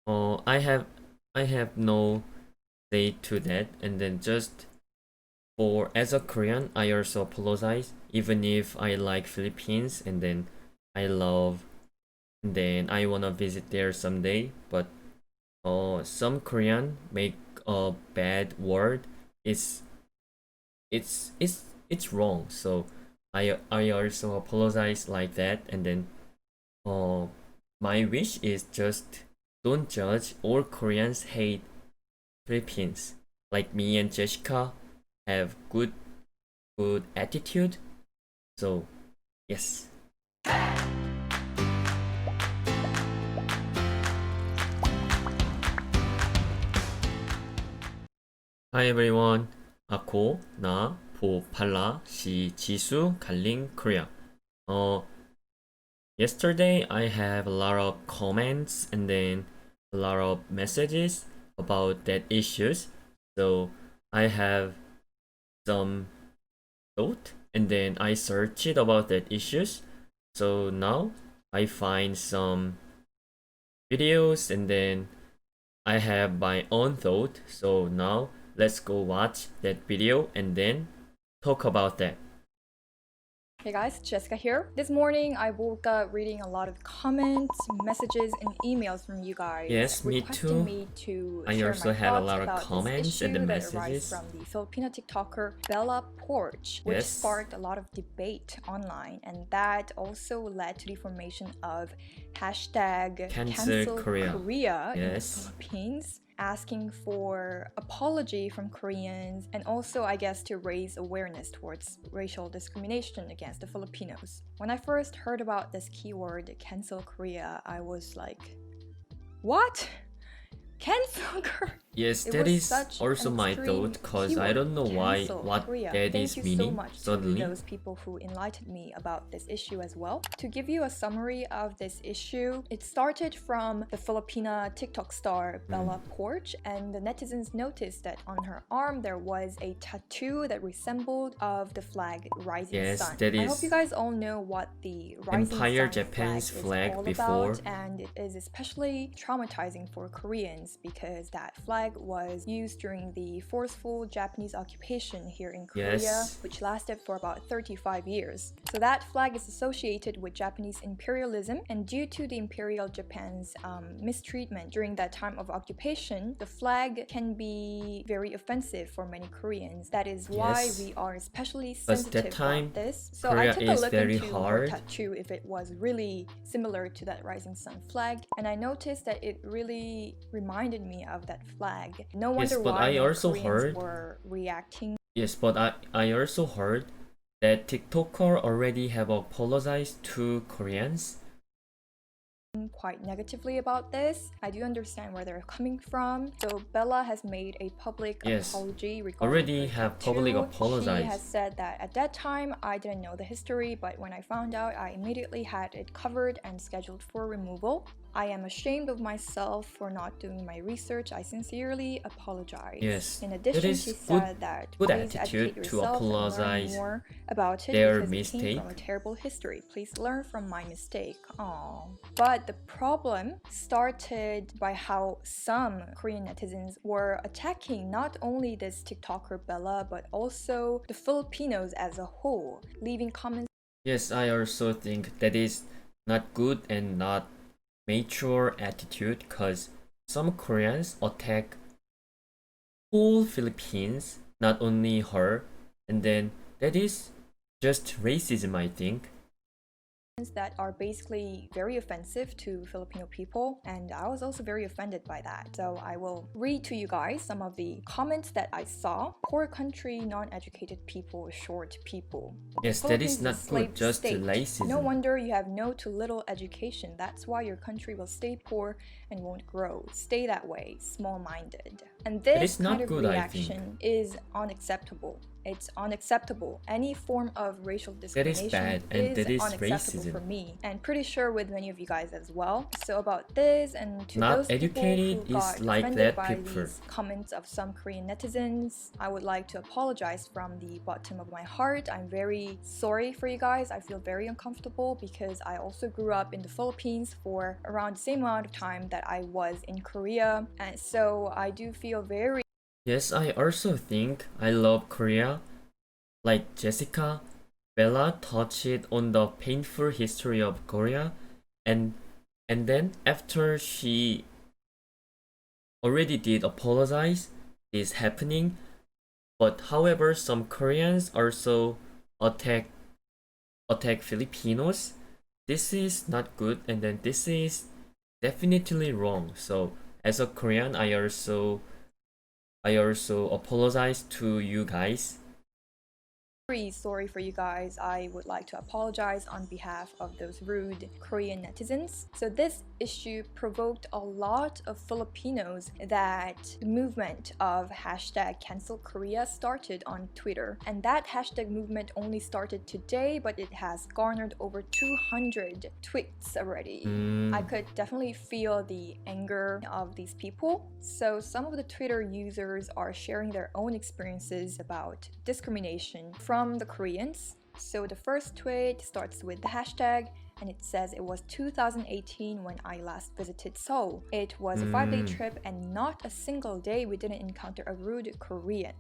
I have no say to that, and then just for as a Korean, I also apologize, even if I like Philippines and then I love, and then I wanna visit there someday. But some Korean make a bad word. It's it's wrong. So I also apologize like that, and then uh my wish is just don't judge. All Koreans hate Philippines. Like me and Jessica have good attitude. So yes. Hi everyone. Ako, 나, 보, 발라, 시, 지수, 갈링, Korea. Uh, Yesterday I have a lot of comments and then a lot of messages about that issues. So I have some thought and then I searched about that issues. So now I find some videos and then I have my own thought. So now let's go watch that video and then talk about that. Hey guys, Jessica here. This morning I woke up reading a lot of comments, messages, and emails from you guys Yes, me requesting too. me to I share also my have a thoughts lot of about this comments and the issue that arises messages. from the Filipino TikToker Bella Porch, which Yes. sparked a lot of debate online, and that also led to the formation of hashtag Cancel Korea. in the Yes. Philippines, asking for apology from Koreans and also, I guess, to raise awareness towards racial discrimination against the Filipinos. When I first heard about this keyword, cancel Korea, I was like, what? Cancel Korea? Yes, It that was is such also an my extreme thought, cause I keyword. don't know why Cancel what Korea. that Thank is you so meaning much suddenly. to those people who enlightened me about this issue as well. To give you a summary of this issue, it started from the Filipina TikTok star Bella Porch, and the netizens noticed that on her arm there was a tattoo that resembled of the flag Rising Yes, Sun. that I hope is you guys all know what the Rising Empire Sun Japan's flag flag is all before. about, and it is especially traumatizing for Koreans because that flag was used during the forceful Japanese occupation here in Korea, Yes. which lasted for about 35 years. So that flag is associated with Japanese imperialism, and due to the Imperial Japan's mistreatment during that time of occupation, the flag can be very offensive for many Koreans. That is why Yes. we are especially Because that sensitive time about this. So Korea I took a is look very into her hard. tattoo if it was really similar to that Rising Sun flag, and I noticed that it really reminded me of that flag. No Yes, wonder but why I many also Koreans heard. were reacting. Yes, but I also heard that TikToker already have apologized to Koreans. Quite negatively about this. I do understand where they're coming from. So Bella has made a public Yes, apology regarding already her have tattoo. public She apologize. has said that at that time I didn't know the history, but when I found out, I immediately had it covered and scheduled for removal. I am ashamed of myself for not doing my research. I sincerely apologize. Yes, In that addition, is she said that good please educate attitude to yourself and learn apologize more about it their because it came mistake. from a terrible history. Please learn from my mistake. Aww. But the problem started by how some Korean netizens were attacking not only this TikToker Bella, but also the Filipinos as a whole, leaving comments. Yes, I also think that is not good and not mature attitude because some Koreans attack whole Philippines, not only her, and then that is just racism, I think. That are basically very offensive to Filipino people, and I was also very offended by that. So I will read to you guys some of the comments that I saw. Poor country, non-educated people, short people. Yes, that is Philippines not a good, slave just state. racism. No wonder you have no to little education. That's why your country will stay poor and won't grow. Stay that way, small-minded. And That this is not kind of good, I think. reaction is unacceptable. It's unacceptable. Any form of racial That is discrimination bad, and is that is unacceptable racism. for me, and pretty sure with many of you guys as well. So about this, and to Not those people who educated is got like offended that by people. these comments of some Korean netizens, I would like to apologize from the bottom of my heart. I'm very sorry for you guys. I feel very uncomfortable because I also grew up in the Philippines for around the same amount of time that I was in Korea, and so I do feel very Yes, I also think I love Korea. Like Jessica, Bella touched on the painful history of Korea, and then after she already did apologize, this happening. But however, some Koreans also attack Filipinos. This is not good, and then this is definitely wrong. So as a Korean, I also apologize to you guys. very sorry for you guys. I would like to apologize on behalf of those rude Korean netizens. So this issue provoked a lot of Filipinos that the movement of hashtag cancel Korea started on Twitter. And that hashtag movement only started today, but it has garnered over 200 tweets already. I could definitely feel the anger of these people. So some of the Twitter users are sharing their own experiences about discrimination from the Koreans. So the first tweet starts with the hashtag, and it says it was 2018 when I last visited Seoul. It was a 5-day trip, and not a single day we didn't encounter a rude Korean.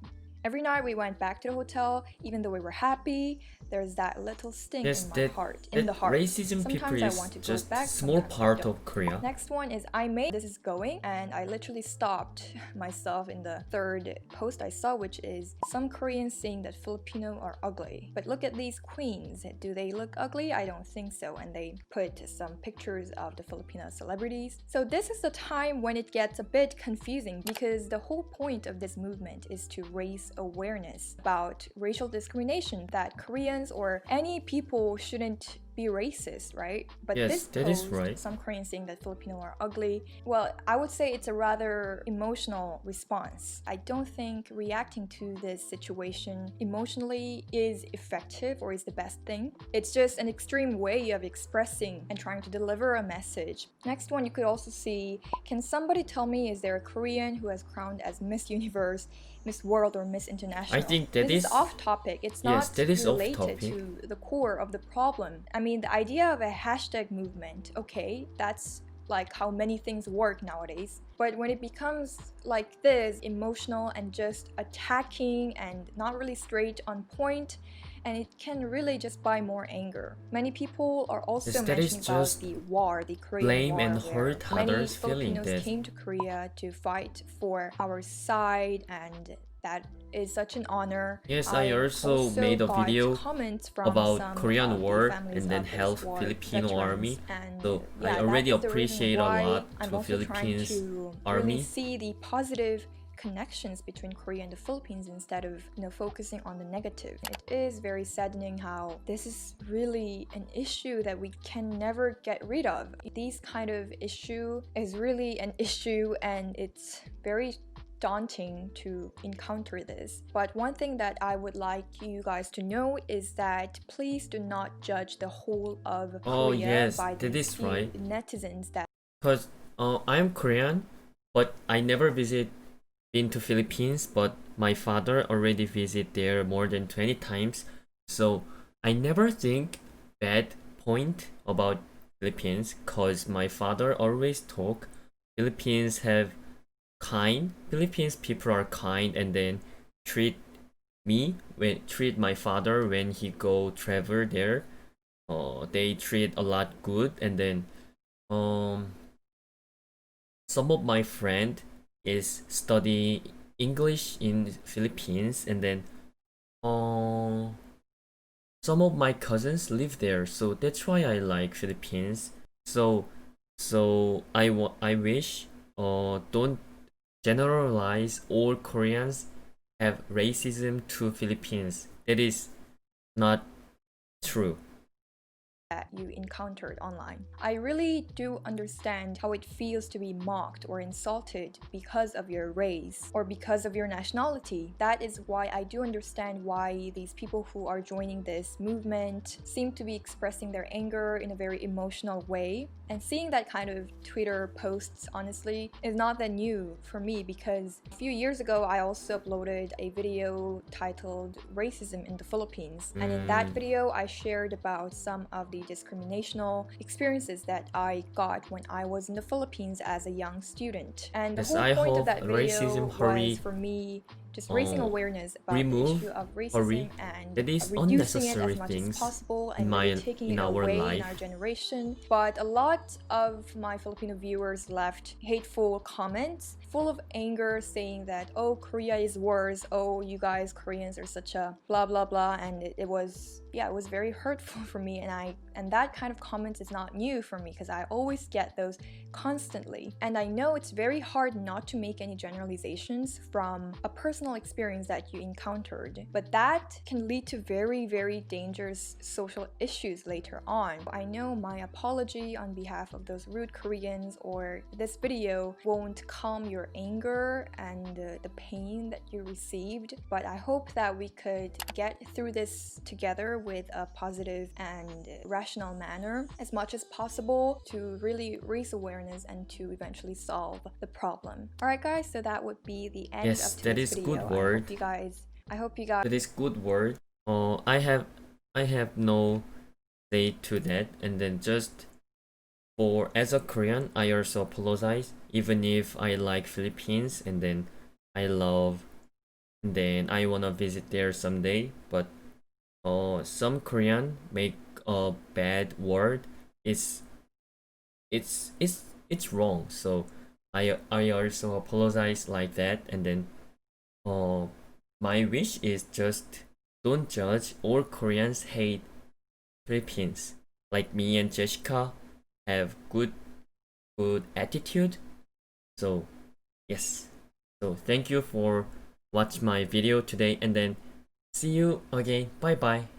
Every night we went back to the hotel, even though we were happy, there's that little sting Yes, in my heart, in that the heart. racism people Sometimes I is want to go just back, small sometimes I part don't. of Korea. Next one is I made this is going, and I literally stopped myself in the third post I saw, which is some Koreans saying that Filipino are ugly. But look at these queens. Do they look ugly? I don't think so. And they put some pictures of the Filipino celebrities. So this is the time when it gets a bit confusing because the whole point of this movement is to raise awareness about racial discrimination, that Koreans or any people shouldn't be racist, right? But Yes, this that is post, right. some Koreans saying that Filipino are ugly, well, I would say it's a rather emotional response. I don't think reacting to this situation emotionally is effective or is the best thing. It's just an extreme way of expressing and trying to deliver a message. Next one, you could also see, can somebody tell me, is there a Korean who has crowned as Miss Universe, Miss World, or Miss International? I think that This is is off topic. It's yes, not that is off related topic. to the core of the problem. I mean, the idea of a hashtag movement, okay, that's like how many things work nowadays. But when it becomes like this, emotional and just attacking and not really straight on point, and it can really just buy more anger. Many people are also Yes, that is mentioning about just the war, the Korean blame War, and where hurt many others feeling Filipinos that came to Korea to fight for our side, and that is such an honor. yes, I I also also made a got video comments from about some Korean of the War families and then of those help war Filipino veterans, army. and So I yeah, that already is the reason appreciate a why lot I'm to also trying Philippines to really army. see the positive connections between Korea and the Philippines instead of focusing on the negative. It is very saddening how this is really an issue that we can never get rid of. These kind of issue is really an issue, and it's very daunting to encounter this. But one thing that I would like you guys to know is that please do not judge the whole of Oh Korea yes, by that these is few right. netizens that Cause I'm Korean, but I never been to Philippines. But my father already visit there more than 20 times. So I never think bad point about Philippines. Cause my father always talk Philippines have kind. Philippines people are kind and then treat treat my father when he go travel there. They treat a lot good, and then um some of my friend is study English in Philippines, and then uh, some of my cousins live there, so that's why I like Philippines. So I wish don't generalize all Koreans have racism to Philippines. That is not true. that you encountered online. I really do understand how it feels to be mocked or insulted because of your race or because of your nationality. That is why I do understand why these people who are joining this movement seem to be expressing their anger in a very emotional way. And seeing that kind of Twitter posts, honestly, is not that new for me, because a few years ago I also uploaded a video titled Racism in the Philippines. And in that video I shared about some of the discriminational experiences that I got when I was in the Philippines as a young student. And the Yes, whole I point of hope that video racism was hurry for me just raising awareness about the remove issue of hurry racism and that is reducing it as unnecessary much as things possible in and really my taking in it our away in life. our generation. But a lot of my Filipino viewers left hateful comments full of anger, saying that, oh, Korea is worse, oh, you guys Koreans are such a blah blah blah. And it was, yeah, it was very hurtful for me. And that kind of comment is not new for me, because I always get those constantly. And I know it's very hard not to make any generalizations from a personal experience that you encountered, but that can lead to very, very dangerous social issues later on. I know my apology on behalf of those rude Koreans or this video won't calm your anger and the pain that you received, but I hope that we could get through this together with a positive and rational manner as much as possible to really raise awareness and to eventually solve the problem. Alright guys, so that would be the end Yes, of that today's is good video. word. I hope you guys That is good word. I have no say to that, and then just for as a Korean, I also apologize, even if I like Philippines and then I love, and then I wanna visit there someday. But some Korean make a bad word. It's it's wrong. So I also apologize like that, and then uh my wish is just don't judge. All Koreans hate Philippines. Like me and Jessica have good attitude. So yes. So thank you for watch my video today, and then see you again. Bye bye.